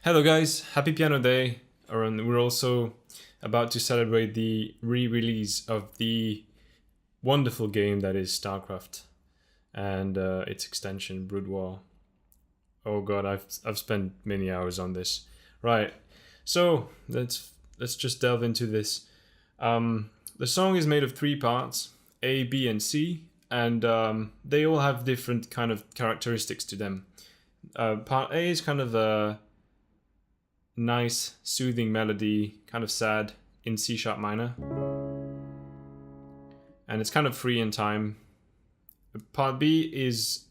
Hello guys, happy Piano Day, and we're also about to celebrate the re-release of the wonderful game that is StarCraft and its extension Brood War. Oh god, I've spent many hours on this. Right, so let's just delve into this. The song is made of 3 parts, A, B, and C, and they all have different kind of characteristics to them. Part A is kind of a nice, soothing melody, kind of sad, in C sharp minor. And it's kind of free in time. Part B is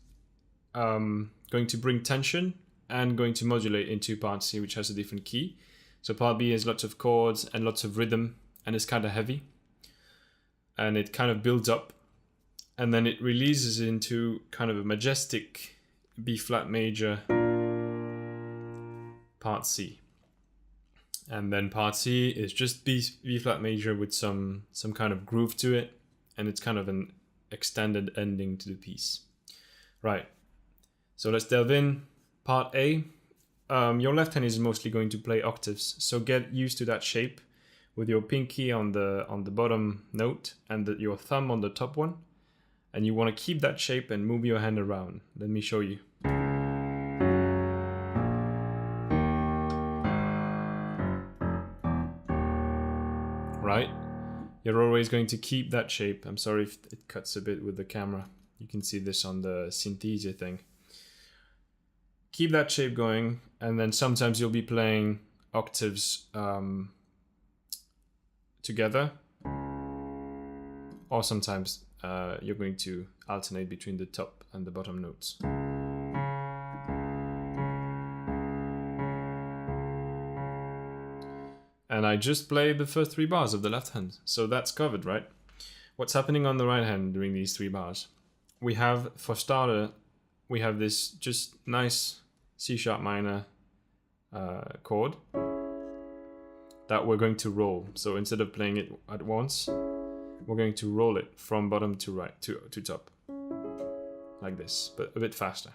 going to bring tension and going to modulate into part C, which has a different key. So part B has lots of chords and lots of rhythm, and it's kind of heavy. And it kind of builds up, and then it releases into kind of a majestic B flat major part C. And then part C is just B flat major with some kind of groove to it, and it's kind of an extended ending to the piece. Right, so let's delve in. Part A, your left hand is mostly going to play octaves, so get used to that shape with your pinky on the bottom note and your thumb on the top one, and you want to keep that shape and move your hand around. Let me show you. Right, you're always going to keep that shape. I'm sorry if it cuts a bit with the camera. You can see this on the synthesia thing. Keep that shape going, and then sometimes you'll be playing octaves together, or sometimes you're going to alternate between the top and the bottom notes. And I just played the first 3 bars of the left hand, so that's covered, right? What's happening on the right hand during these 3 bars? We have, for starter, we have this just nice C sharp minor chord that we're going to roll. So instead of playing it at once, we're going to roll it from bottom to right to top, like this, but a bit faster.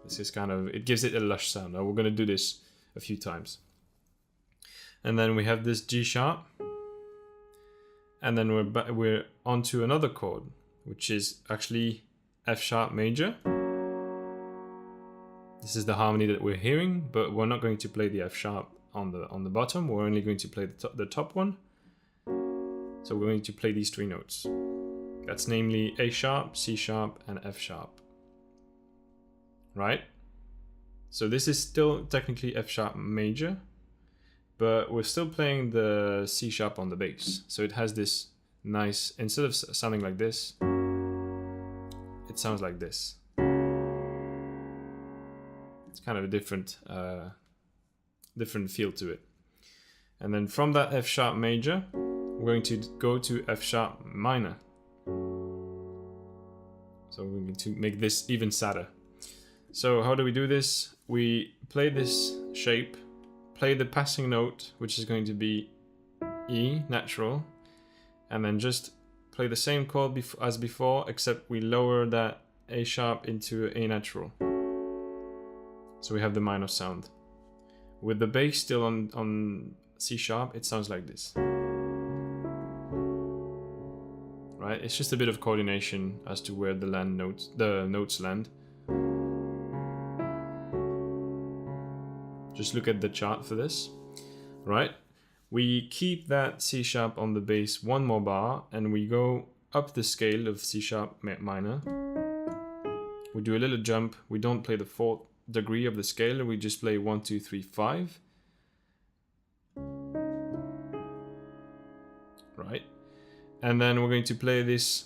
This is kind of, it gives it a lush sound. Now we're going to do this a few times. And then we have this G sharp, and then we're onto another chord, which is actually F sharp major. This is the harmony that we're hearing, but we're not going to play the F sharp on the bottom. We're only going to play the top one. So we're going to play these 3 notes. That's namely A sharp, C sharp, and F sharp. Right? So this is still technically F sharp major, but we're still playing the C sharp on the bass. So it has this nice, instead of sounding like this, it sounds like this. It's kind of a different feel to it. And then from that F sharp major, we're going to go to F sharp minor. So we're going to make this even sadder. So how do we do this? We play this shape, play the passing note, which is going to be E, natural, and then just play the same chord as before, except we lower that A sharp into A natural. So we have the minor sound. With the bass still on C sharp, it sounds like this. Right? It's just a bit of coordination as to where the notes land. Just look at the chart for this, right? We keep that C sharp on the bass 1 more bar, and we go up the scale of C sharp minor. We do a little jump. We don't play the 4th degree of the scale. We just play 1, 2, 3, 5. Right? And then we're going to play this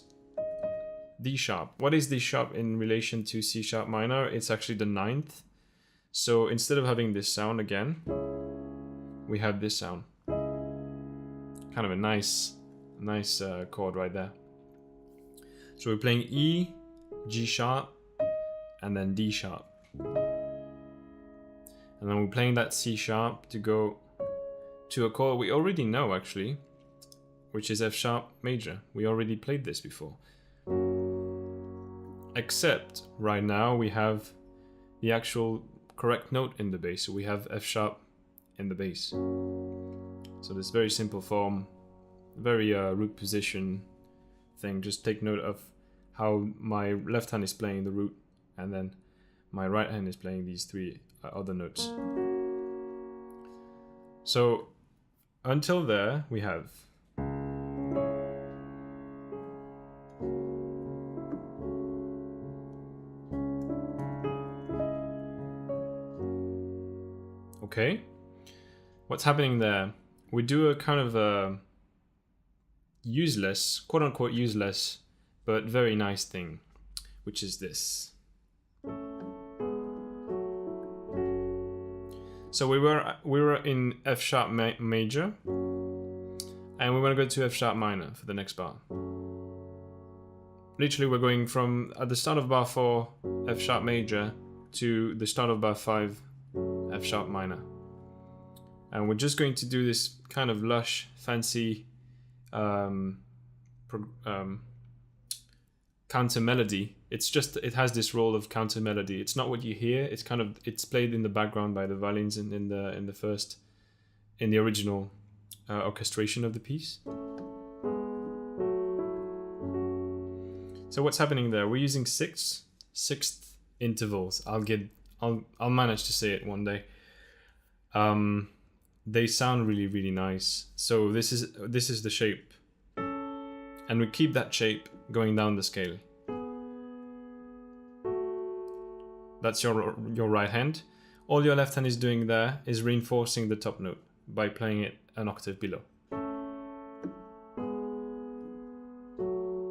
D sharp. What is D sharp in relation to C sharp minor? It's actually the 9th. So instead of having this sound again, we have this sound. Kind of a nice chord right there. So we're playing E, G sharp, and then D sharp. And then we're playing that C sharp to go to a chord we already know actually, which is F sharp major. We already played this before. Except right now we have the actual correct note in the bass. So we have F sharp in the bass. So this very simple form, very root position thing. Just take note of how my left hand is playing the root, and then my right hand is playing these three other notes. So until there we have okay. What's happening there? We do a kind of a useless, quote unquote useless, but very nice thing, which is this. So we were in F sharp major, and we want to go to F sharp minor for the next bar. Literally, we're going from at the start of bar 4 F sharp major to the start of bar 5 F sharp minor, and we're just going to do this kind of lush, fancy counter melody. It has this role of counter melody. It's not what you hear. It's played in the background by the violins in the original orchestration of the piece. So what's happening there? We're using sixth intervals. I'll manage to say it one day. They sound really, really nice. So this is the shape, and we keep that shape going down the scale. That's your right hand. All your left hand is doing there is reinforcing the top note by playing it an octave below.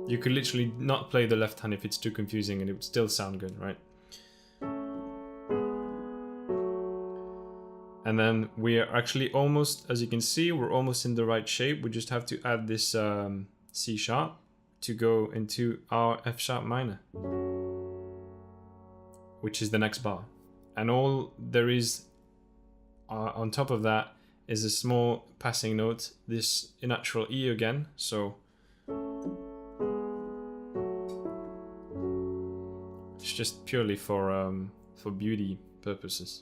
You could literally not play the left hand if it's too confusing, and it would still sound good, right? And then we are actually almost, as you can see, we're almost in the right shape. We just have to add this C sharp to go into our F sharp minor, which is the next bar. And all there is on top of that is a small passing note, this natural E again. So it's just purely for beauty purposes.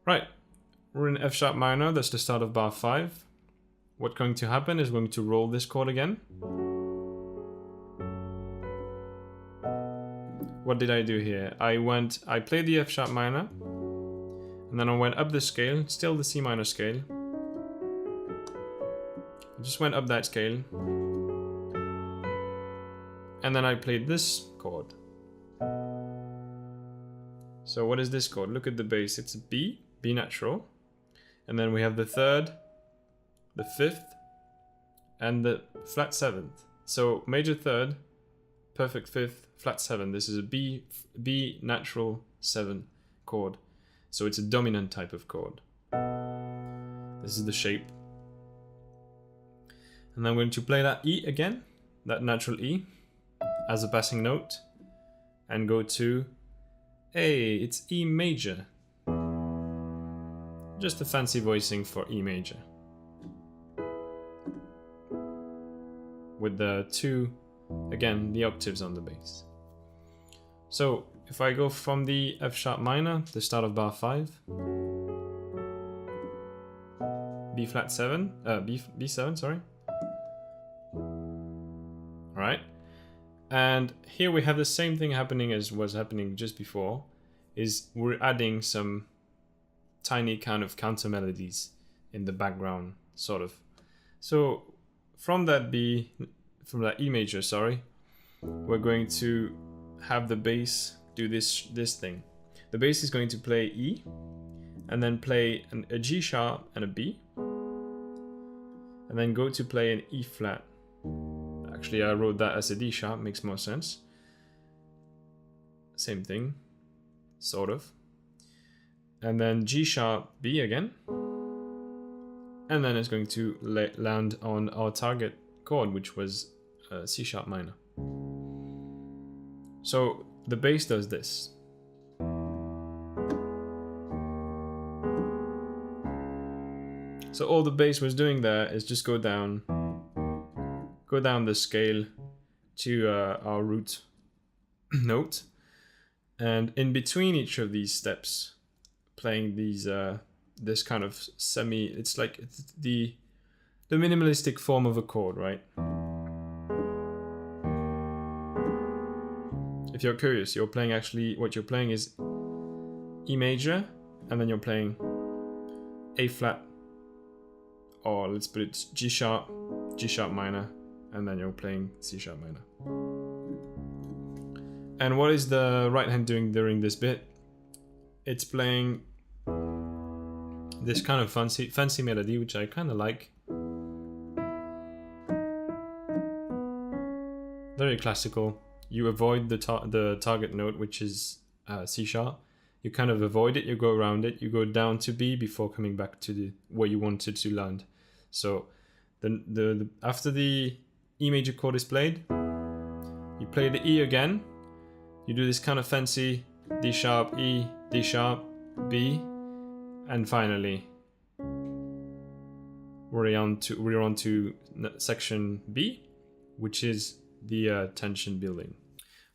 Right, we're in F sharp minor. That's the start of bar 5. What's going to happen is going to roll this chord again. What did I do here? I played the F sharp minor, and then I went up the scale, still the C minor scale. I just went up that scale, and then I played this chord. So what is this chord? Look at the bass. It's a B natural, and then we have the 3rd, the 5th, and the flat 7th. So major 3rd, perfect 5th, flat 7. This is a B natural 7 chord. So it's a dominant type of chord. This is the shape. And I'm going to play that E again, that natural E, as a passing note, and go to, hey, it's E major. Just a fancy voicing for E major. With the 2, again, the octaves on the bass. So if I go from the F sharp minor, the start of bar 5, B flat 7, B7, sorry. Alright. And here we have the same thing happening as was happening just before, is we're adding some tiny kind of counter melodies in the background, sort of. So from that E major, sorry, we're going to have the bass do this thing. The bass is going to play E, and then play a G sharp and a B, and then go to play an E flat. Actually, I wrote that as a D sharp, makes more sense. Same thing, sort of. And then G sharp, B again. And then it's going to land on our target chord, which was C sharp minor. So the bass does this. So all the bass was doing there is just go down the scale to our root note, And in between each of these steps, playing these this kind of semi, it's like the minimalistic form of a chord, right? If you're curious, you're playing actually, what you're playing is E major, and then you're playing A flat, or let's put it G sharp minor, and then you're playing C sharp minor. And what is the right hand doing during this bit? It's playing this kind of fancy melody, which I kind of like. Very classical. You avoid the target note, which is C sharp. You kind of avoid it, you go around it, you go down to B before coming back to where you wanted to land. So the after the E major chord is played, you play the E again. You do this kind of fancy D sharp, E, D sharp, B, and finally we're on to section B, which is the tension building.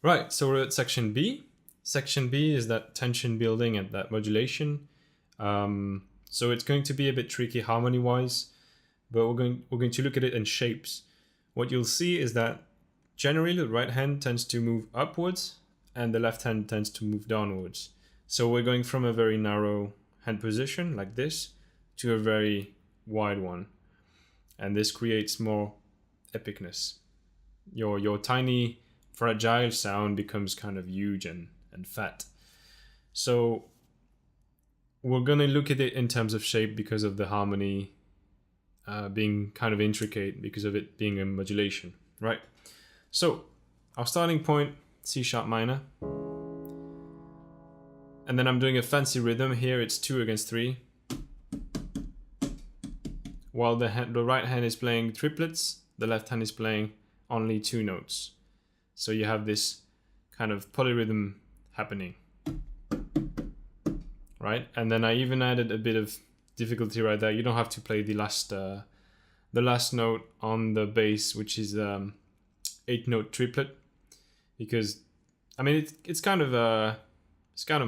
Right, so we're at section B. Section B is that tension building and that modulation. So it's going to be a bit tricky harmony-wise, but we're going to look at it in shapes. What you'll see is that generally the right hand tends to move upwards and the left hand tends to move downwards. So we're going from a very narrow hand position like this to a very wide one. And this creates more epicness. Your tiny, fragile sound becomes kind of huge and fat. So we're going to look at it in terms of shape because of the harmony being kind of intricate, because of it being a modulation, right? So our starting point, C sharp minor. And then I'm doing a fancy rhythm here. It's 2 against 3. While the right hand is playing triplets, the left hand is playing only 2 notes. So you have this kind of polyrhythm happening, right? And then I even added a bit of difficulty right there. You don't have to play the last note on the bass, which is 8-note triplet, because I mean it's kind of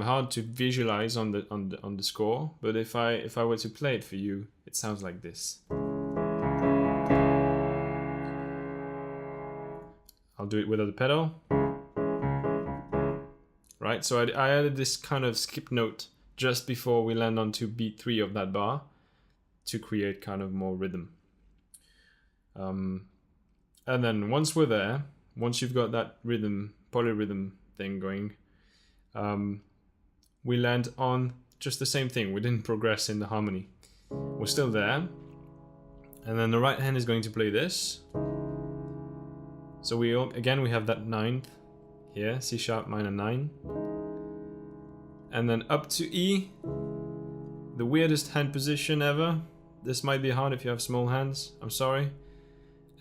hard to visualize on the score. But if I were to play it for you, it sounds like this. I'll do it without the pedal. Right, so I added this kind of skip note just before we land onto beat 3 of that bar to create kind of more rhythm. And then once we're there, once you've got that rhythm, polyrhythm thing going, we land on just the same thing. We didn't progress in the harmony. We're still there. And then the right hand is going to play this. So we have that 9th here, C sharp minor 9. And then up to E, the weirdest hand position ever. This might be hard if you have small hands, I'm sorry.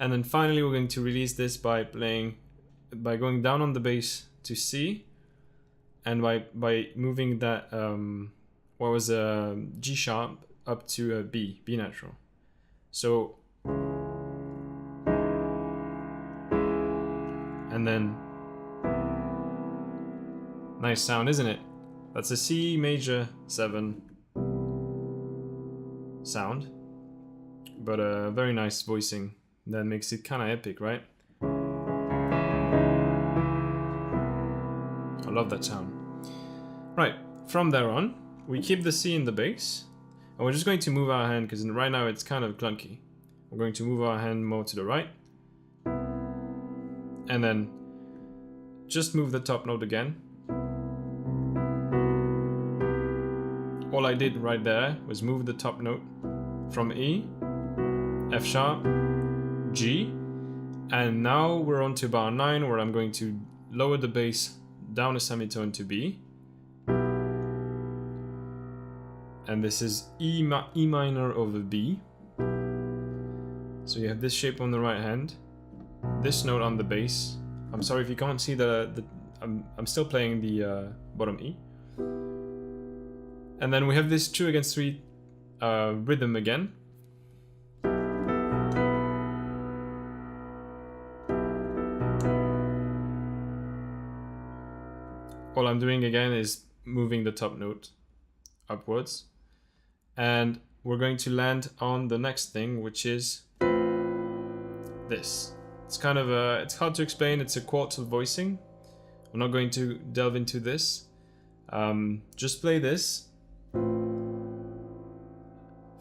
And then finally we're going to release this by going down on the bass to C, and by moving that G sharp up to a B natural. So and then nice sound, isn't it? That's a C major 7 sound, but a very nice voicing that makes it kind of epic, right? I love that sound. Right, from there on, we keep the C in the bass, and we're just going to move our hand, because right now it's kind of clunky. We're going to move our hand more to the right, and then just move the top note again. All I did right there was move the top note from E, F sharp, G, and now we're on to bar 9, where I'm going to lower the bass down a semitone to B. And this is E minor over B. So you have this shape on the right hand, this note on the bass. I'm sorry if you can't see I'm still playing the bottom E. And then we have this 2 against 3 rhythm again. All I'm doing again is moving the top note upwards. And we're going to land on the next thing, which is this. It's kind of it's hard to explain. It's a quarter voicing. I'm not going to delve into this. Just play this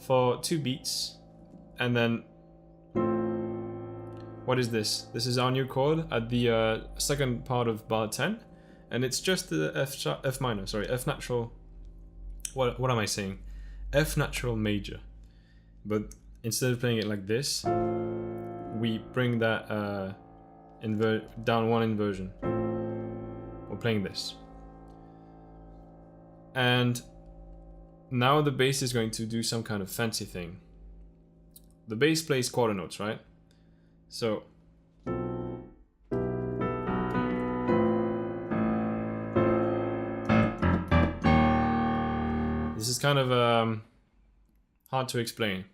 for 2 beats, and then what is this? This is our new chord at the second part of bar 10, and it's just the F minor. Sorry, F natural. What am I saying? F natural major. But instead of playing it like this, we bring that down 1 inversion. We're playing this. And now the bass is going to do some kind of fancy thing. The bass plays quarter notes, right? So this is kind of hard to explain.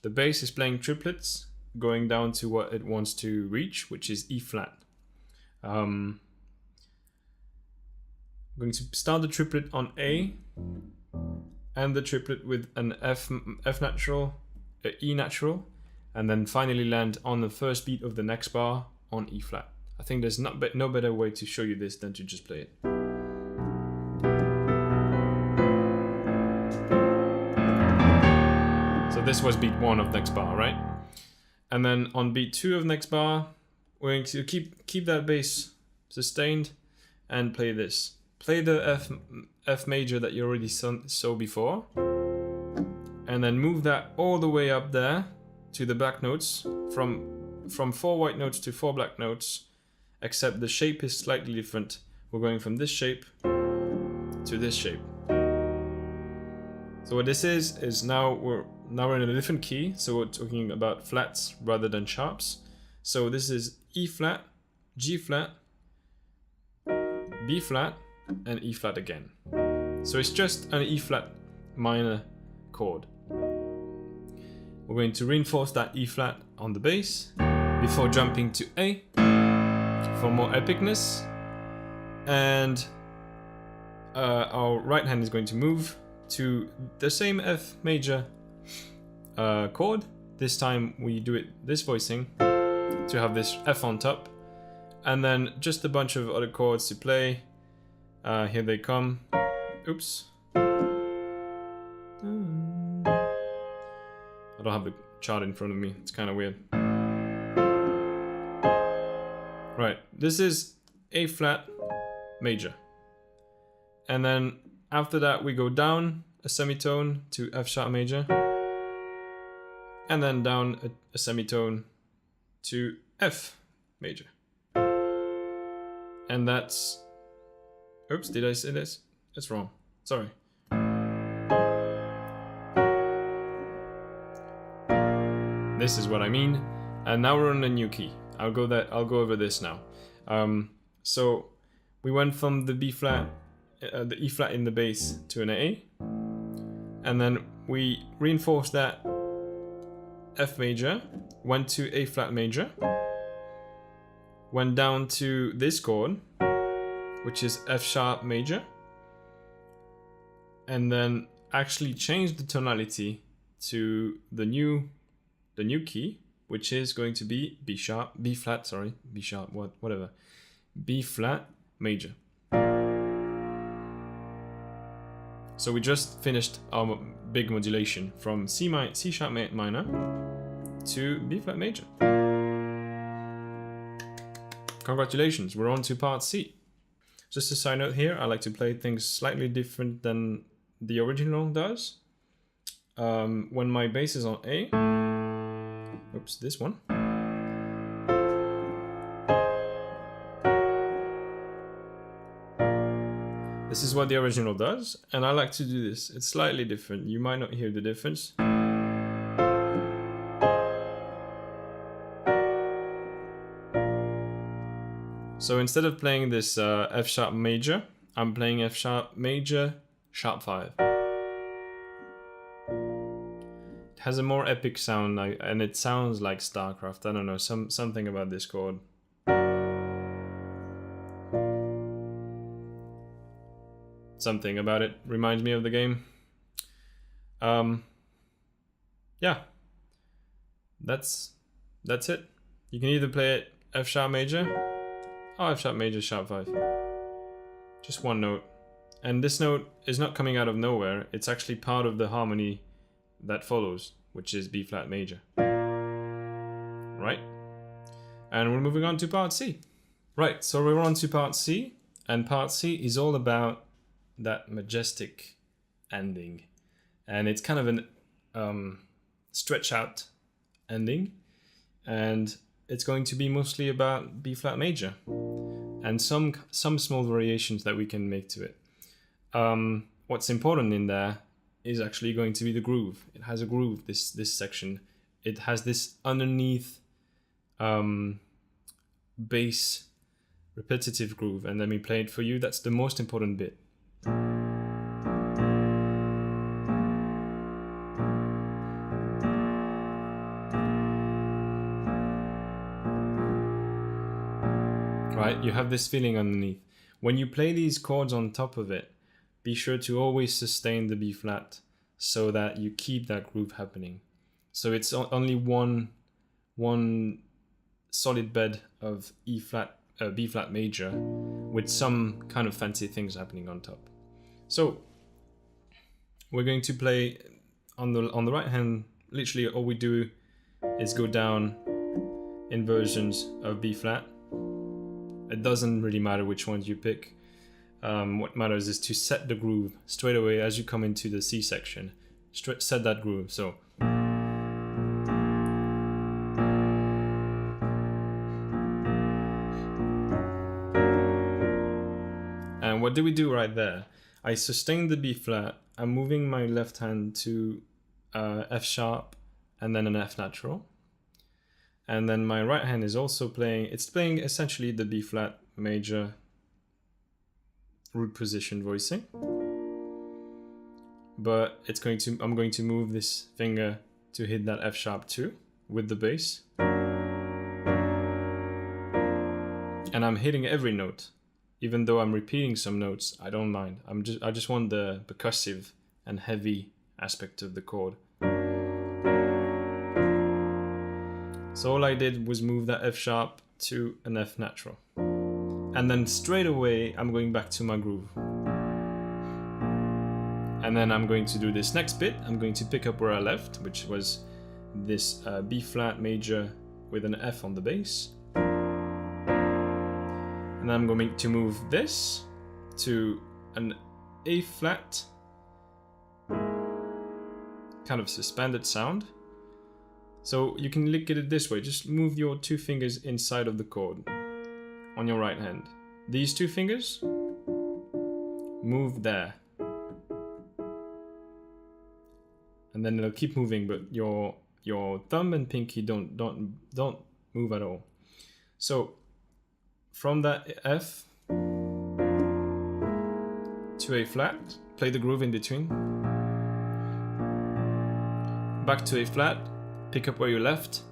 The bass is playing triplets, going down to what it wants to reach, which is E flat. I'm going to start the triplet on A, and the triplet with an F natural, E natural, and then finally land on the first beat of the next bar on E flat. I think there's no better way to show you this than to just play it. So this was beat 1 of next bar, right? And then on beat 2 of next bar, we're going to keep that bass sustained and play this. Play the F major that you already saw before, and then move that all the way up there to the black notes, from 4 white notes to 4 black notes, except the shape is slightly different. We're going from this shape to this shape. So what this is now we're in a different key, so we're talking about flats rather than sharps. So this is E flat, G flat, B flat, and E flat again. So it's just an E flat minor chord. We're going to reinforce that E flat on the bass before jumping to A for more epicness, and our right hand is going to move to the same F major chord. This time we do it this voicing to have this F on top, and then just a bunch of other chords to play. Here they come. Oops. I don't have the chart in front of me. It's kind of weird. Right, this is A flat major. And then after that we go down a semitone to F sharp major. And then down a semitone to F major. And that's... Oops, did I say this? That's wrong. Sorry. This is what I mean. And now we're on a new key. I'll go over this now. So we went from the B flat, the E flat in the bass to an A, and then we reinforced that F major, went to A flat major, went down to this chord, which is F sharp major, and then actually changed the tonality to the new key, which is going to be B flat major. So we just finished our big modulation from C sharp minor to B flat major. Congratulations, we're on to part C. Just a side note here, I like to play things slightly different than the original does. When my bass is on A, oops, this one. This is what the original does, and I like to do this. It's slightly different. You might not hear the difference. So instead of playing this F sharp major, I'm playing F sharp major, sharp 5. It has a more epic sound, and it sounds like StarCraft. I don't know, something about this chord. something about it reminds me of the game. Yeah, that's it. You can either play it F sharp major or F sharp major sharp 5. Just one note. And this note is not coming out of nowhere, it's actually part of the harmony that follows, which is B flat major. Right? And we're moving on to part C. Right, so we're on to part C, and part C is all about that majestic ending. And it's kind of an stretch out ending, and it's going to be mostly about B flat major and some small variations that we can make to it. What's important in there is actually going to be the groove. It has a groove, this section. It has this underneath bass repetitive groove, and let me play it for you. That's the most important bit. Right, you have this feeling underneath. When you play these chords on top of it, be sure to always sustain the B flat so that you keep that groove happening. So it's only one solid bed of B flat major with some kind of fancy things happening on top. So we're going to play on the right hand. Literally all we do is go down inversions of B flat. It doesn't really matter which ones you pick. What matters is to set the groove straight away as you come into the C section. Set that groove. So and what do we do right there? I sustain the B flat. I'm moving my left hand to F sharp and then an F natural. And then my right hand is also playing, it's playing essentially the B flat major root position voicing. But I'm going to move this finger to hit that F sharp 2 with the bass. And I'm hitting every note. Even though I'm repeating some notes, I don't mind. I just want the percussive and heavy aspect of the chord. So all I did was move that F sharp to an F natural. And then straight away, I'm going back to my groove. And then I'm going to do this next bit. I'm going to pick up where I left, which was this B flat major with an F on the bass. And I'm going to move this to an A flat, kind of suspended sound. So you can look at it this way, just move your 2 fingers inside of the chord on your right hand. These 2 fingers, move there. And then it'll keep moving, but your thumb and pinky don't move at all. So from that F to A flat, play the groove in between. Back to A flat, pick up where you left.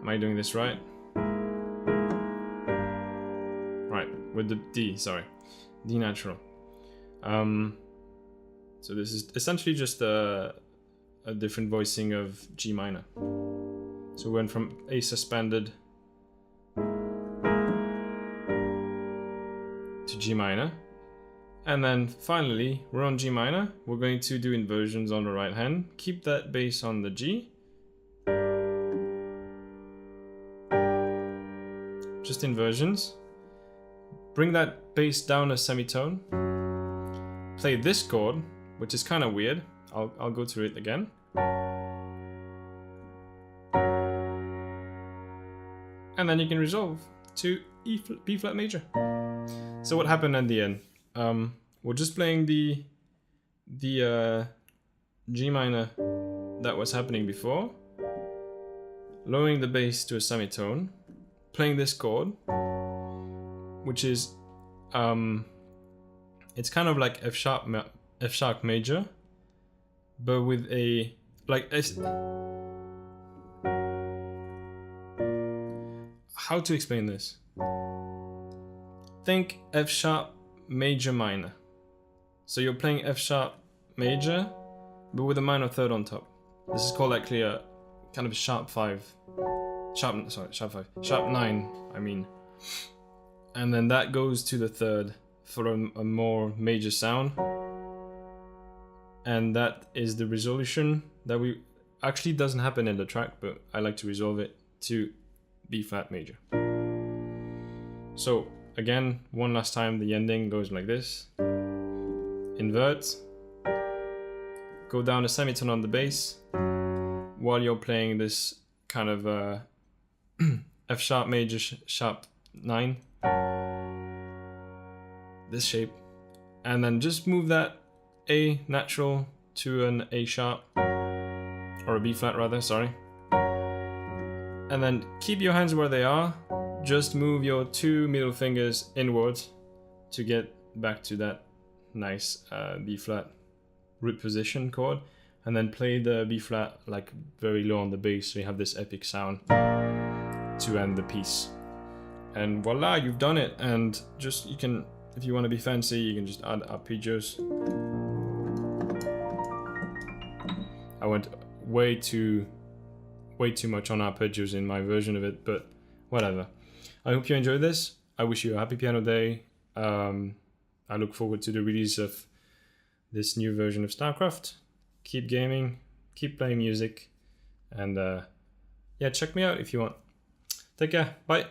Am I doing this right? Right, with the D, sorry. D natural. So this is essentially just a different voicing of G minor. So we went from A suspended to G minor. And then finally, we're on G minor. We're going to do inversions on the right hand. Keep that bass on the G. Just inversions. Bring that bass down a semitone. Play this chord, which is kind of weird. I'll go through it again. And then you can resolve to B flat major. So what happened at the end? We're just playing the G minor that was happening before, lowering the bass to a semitone, playing this chord, which is it's kind of like F sharp major, but with a how to explain this? think F sharp major minor. So you're playing F sharp major, but with a minor third on top. This is called actually a kind of a sharp 5. Sharp 9, I mean. And then that goes to the third for a more major sound. And that is the resolution that we actually doesn't happen in the track, but I like to resolve it to B flat major. So again, one last time, the ending goes like this. Invert, go down a semitone on the bass while you're playing this kind of F sharp major sharp 9, this shape, and then just move that A natural to an A sharp, or a B flat rather, sorry, and then keep your hands where they are, just move your 2 middle fingers inwards to get back to that nice B flat root position chord, and then play the B flat like very low on the bass so you have this epic sound to end the piece. And voila, you've done it. And just, you can, if you want to be fancy, you can just add arpeggios. I went way too much on arpeggios in my version of it, but whatever. I hope you enjoyed this. I wish you a happy piano day. I look forward to the release of this new version of StarCraft. Keep gaming, keep playing music, and yeah, check me out if you want. Take care, bye.